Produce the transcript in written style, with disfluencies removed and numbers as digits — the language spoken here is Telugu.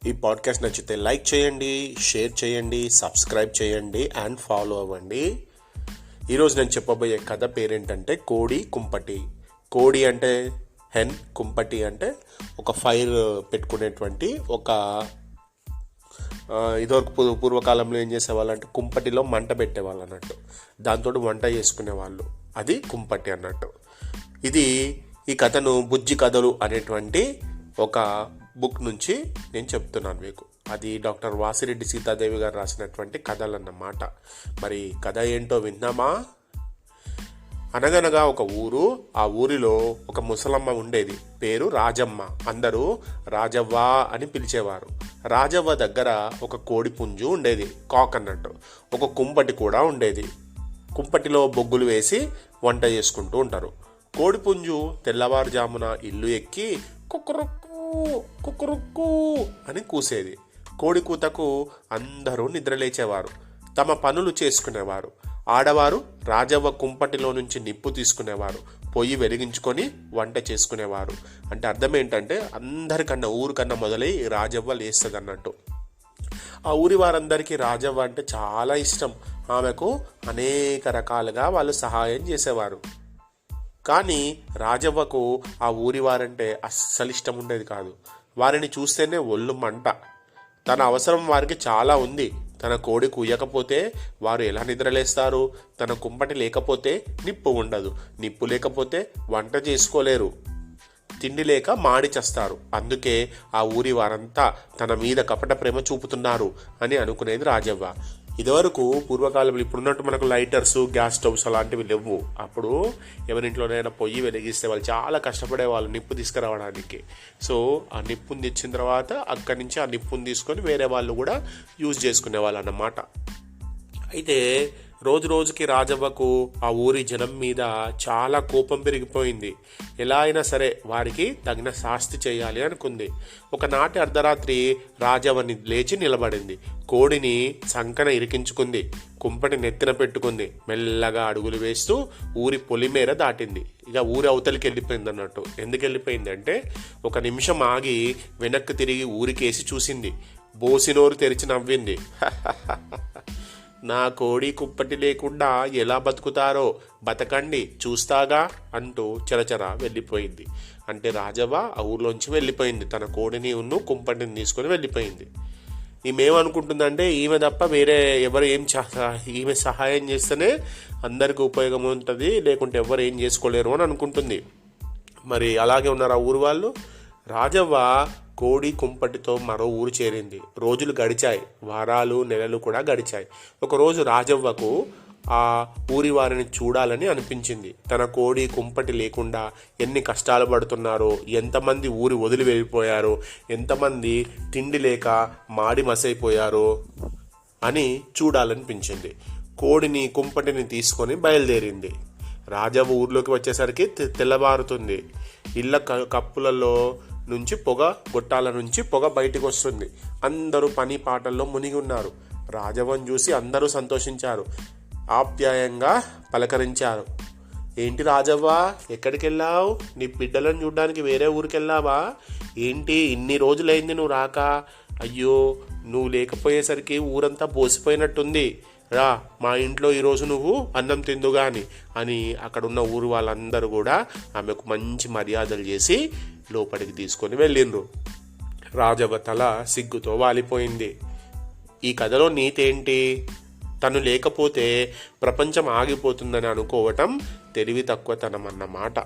ఈ పాడ్కాస్ట్ నచ్చితే లైక్ చేయండి, షేర్ చేయండి, సబ్స్క్రైబ్ చేయండి అండ్ ఫాలో అవ్వండి. ఈరోజు నేను చెప్పబోయే కథ పేరేంటంటే కోడి కుంపటి. కోడి అంటే హెన్, కుంపటి అంటే ఒక ఫైర్ పెట్టుకునేటువంటి ఒక ఇదివరకు పూర్వకాలంలో ఏం చేసేవాళ్ళు అంటే కుంపటిలో మంట పెట్టేవాళ్ళు అన్నట్టు, దాంతో వంట చేసుకునేవాళ్ళు. అది కుంపటి అన్నట్టు. ఈ కథను బుజ్జి కథలు అనేటువంటి ఒక బుక్ నుంచి నేను చెప్తున్నాను మీకు. అది డాక్టర్ వాసిరెడ్డి సీతాదేవి గారు రాసినటువంటి కథలు అన్నమాట. మరి కథ ఏంటో విన్నామా? అనగనగా ఒక ఊరు. ఆ ఊరిలో ఒక ముసలమ్మ ఉండేది, పేరు రాజమ్మ. అందరూ రాజవ్వ అని పిలిచేవారు. రాజవ్వ దగ్గర ఒక కోడి పుంజు ఉండేది, కాక్ అన్నట్టు. ఒక కుంపటి కూడా ఉండేది. కుంపటిలో బొగ్గులు వేసి వంట చేసుకుంటూ ఉంటారు. కోడి పుంజు తెల్లవారుజామున ఇల్లు ఎక్కి కుక్కురుక్కు కుక్కురుక్కు అని కూసేది. కోడి కూతకు అందరూ నిద్రలేచేవారు, తమ పనులు చేసుకునేవారు. ఆడవారు రాజవ్వ కుంపటిలో నుంచి నిప్పు తీసుకునేవారు, పొయ్యి వెలిగించుకొని వంట చేసుకునేవారు. అంటే అర్థం ఏంటంటే అందరికన్నా ఊరికన్నా మొదలై రాజవ్వ లేస్తుంది అన్నట్టు. ఆ ఊరి వారందరికీ రాజవ్వ అంటే చాలా ఇష్టం. ఆమెకు అనేక రకాలుగా వాళ్ళు సహాయం చేసేవారు. కానీ రాజవ్వకు ఆ ఊరి వారంటే అస్సలు ఇష్టం ఉండేది కాదు. వారిని చూస్తేనే ఒళ్ళు మంట. తన అవసరం వారికి చాలా ఉంది. తన కోడి కూయకపోతే వారు ఎలా నిద్రలేస్తారు? తన కుంపటి లేకపోతే నిప్పు ఉండదు, నిప్పు లేకపోతే వంట చేసుకోలేరు, తిండి లేక మాడి చస్తారు. అందుకే ఆ ఊరి వారంతా తన మీద కపట ప్రేమ చూపుతున్నారు అని అనుకునేది రాజవ్వ. ఇదివరకు పూర్వకాలంలో ఇప్పుడున్నట్టు మనకు లైటర్స్, గ్యాస్ స్టవ్స్ అలాంటివి లేవు. అప్పుడు ఎవరింట్లోనైనా పొయ్యి వెలిగిస్తే వాళ్ళు చాలా కష్టపడేవాళ్ళు నిప్పు తీసుకురావడానికి. సో ఆ నిప్పుని తెచ్చిన తర్వాత అక్కడి నుంచి ఆ నిప్పుని తీసుకొని వేరే వాళ్ళు కూడా యూజ్ చేసుకునేవాళ్ళు అన్నమాట. అయితే రోజు రోజుకి రాజవ్వకు ఆ ఊరి జనం మీద చాలా కోపం పెరిగిపోయింది. ఎలా అయినా సరే వారికి తగిన శాస్తి చేయాలి అనుకుంది. ఒకనాటి అర్ధరాత్రి రాజవ్వని లేచి నిలబడింది. కోడిని సంకన ఇరికించుకుంది, కుంపటి నెత్తిన పెట్టుకుంది. మెల్లగా అడుగులు వేస్తూ ఊరి పొలిమేర దాటింది. ఇక ఊరి అవతలికి వెళ్ళిపోయింది అన్నట్టు. ఎందుకు వెళ్ళిపోయింది అంటే ఒక నిమిషం ఆగి వెనక్కి తిరిగి ఊరికేసి చూసింది. బోసినోరు తెరిచి నవ్వింది. నా కోడి కుంపటి లేకుండా ఎలా బతుకుతారో బతకండి చూస్తాగా అంటూ చరచర వెళ్ళిపోయింది. అంటే రాజవ్వ ఆ ఊర్లోంచి వెళ్ళిపోయింది. తన కోడిని కుంపటిని తీసుకొని వెళ్ళిపోయింది. ఈమెమనుకుంటుందంటే ఈమె తప్ప వేరే ఎవరు ఈమె సహాయం చేస్తేనే అందరికీ ఉపయోగం ఉంటుంది, లేకుంటే ఎవరు ఏం చేసుకోలేరు అని అనుకుంటుంది. మరి అలాగే ఉన్నారు ఆ ఊరు వాళ్ళు. రాజవ్వ కోడి కుంపటితో మరో ఊరు చేరింది. రోజులు గడిచాయి, వారాలు, నెలలు కూడా గడిచాయి. ఒకరోజు రాజవ్వకు ఆ ఊరి వారిని చూడాలని అనిపించింది. తన కోడి కుంపటి లేకుండా ఎన్ని కష్టాలు పడుతున్నారో, ఎంతమంది ఊరి వదిలి వెళ్ళిపోయారో, ఎంతమంది తిండి లేక మాడి మసైపోయారో అని చూడాలనిపించింది. కోడిని కుంపటిని తీసుకొని బయలుదేరింది. రాజవ్వ ఊర్లోకి వచ్చేసరికి తెల్లవారుతుంది. ఇళ్ళ కప్పులలో నుంచి పొగ, గొట్టాల నుంచి పొగ బయటకు వస్తుంది. అందరూ పని పాటల్లో మునిగి ఉన్నారు. రాజవ్వను చూసి అందరూ సంతోషించారు, ఆప్యాయంగా పలకరించారు. ఏంటి రాజవ్వ, ఎక్కడికి వెళ్ళావు? నీ బిడ్డలను చూడడానికి వేరే ఊరికి వెళ్ళావా? ఏంటి ఇన్ని రోజులైంది నువ్వు రాక? అయ్యో, నువ్వు లేకపోయేసరికి ఊరంతా బోసిపోయినట్టుంది. రా, మా ఇంట్లో ఈరోజు నువ్వు అన్నం తిందుగాని అని అక్కడున్న ఊరు వాళ్ళందరూ కూడా ఆమెకు మంచి మర్యాదలు చేసి లోపలికి తీసుకొని వెళ్ళిండ్రు. రాజవ్వ తల సిగ్గుతో వాలిపోయింది. ఈ కథలో నీతి ఏంటి? తను లేకపోతే ప్రపంచం ఆగిపోతుందని అనుకోవటం తెలివి తక్కువతనం అన్నమాట.